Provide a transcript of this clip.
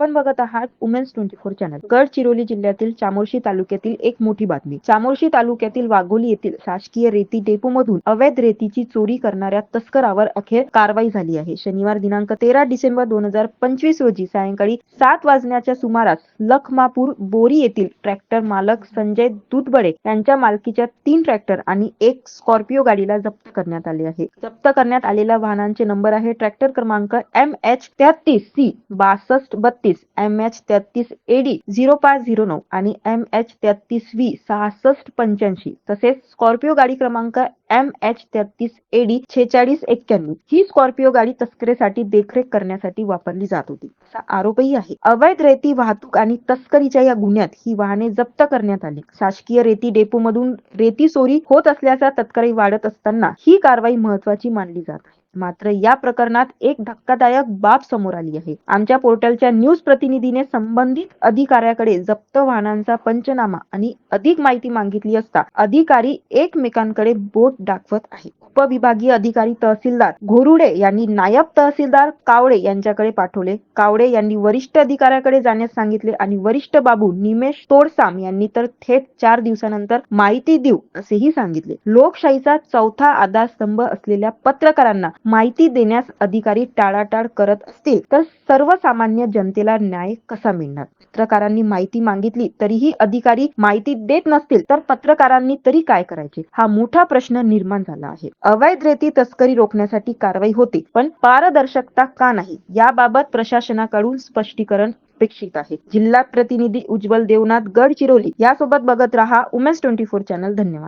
आपण बघत आहात वुमेन्स 24 चॅनल. गडचिरोली जिल्ह्यातील चामोर्शी तालुक्यातील एक मोठी बातमी. चामोर्शी तालुक्यातील वाघोली येथील शासकीय रेती डेपोमधून अवैध रेतीची चोरी करणाऱ्या तस्करावर अखेर कारवाई झाली आहे. शनिवार दिनांक 13 डिसेंबर 2025 रोजी सायंकाळी 7 वाजण्याच्या सुमारास लखमापूर बोरी येथील ट्रॅक्टर मालक संजय दुधबडे यांच्या मालकीच्या 3 ट्रॅक्टर आणि एक स्कॉर्पिओ गाडीला जप्त करण्यात आले आहे. जप्त करण्यात आलेल्या वाहनांचे नंबर आहे ट्रॅक्टर क्रमांक MH33C 6232, MH33AD 0509 आणि MH33V 6685 तसेच स्कॉर्पिओ गाडी क्रमांक MH33AD 4691 ही स्कॉर्पिओ गाडी तस्करीसाठी देखरेख करण्यासाठी वापरली जात होती असा आरोपही आहे. अवैध रेती वाहतूक आणि तस्करीच्या या गुन्ह्यात ही वाहने जप्त करण्यात आली. शासकीय रेती डेपोमधून रेती चोरी होत असल्याचा तक्रारी वाढत असताना ही कारवाई महत्त्वाची मानली जात आहे. मात्र या प्रकरणात एक धक्कादायक बाब समोर आली आहे. आमच्या पोर्टलच्या न्यूज प्रतिनिधीने संबंधित अधिकाऱ्याकडे जप्त वाहनांचा पंचनामा आणि अधिक माहिती मागितली असता अधिकारी एकमेकांकडे बोट दाखवत आहे. उपविभागीय अधिकारी तहसीलदार घोरुडे यांनी नायब तहसीलदार कावडे यांच्याकडे पाठवले. कावडे यांनी वरिष्ठ अधिकाऱ्याकडे जाण्यास सांगितले आणि वरिष्ठ बाबू निमेश तोडसाम यांनी तर थेट 4 दिवसानंतर माहिती देऊ असेही सांगितले. लोकशाहीचा चौथा आधारस्तंभ असलेल्या पत्रकारांना माहिती देण्यास अधिकारी टाळाटाळ करत असतील तर सर्वसामान्य जनतेला न्याय कसा मिळणार? पत्रकारांनी माहिती मागितली तरीही अधिकारी माहिती देत नसतील तर पत्रकारांनी तरी काय करायचे? हा मोठा प्रश्न निर्माण झाला आहे. अवैध रेती तस्करी रोखण्यासाठी कारवाई होते, पण पारदर्शकता का नाही याबाबत प्रशासनाकडून स्पष्टीकरण अपेक्षित आहे. जिल्हा प्रतिनिधी उज्ज्वल देवनाथ, गडचिरोली यासोबत बघत रहा वुमेन्स 24 चॅनल. धन्यवाद.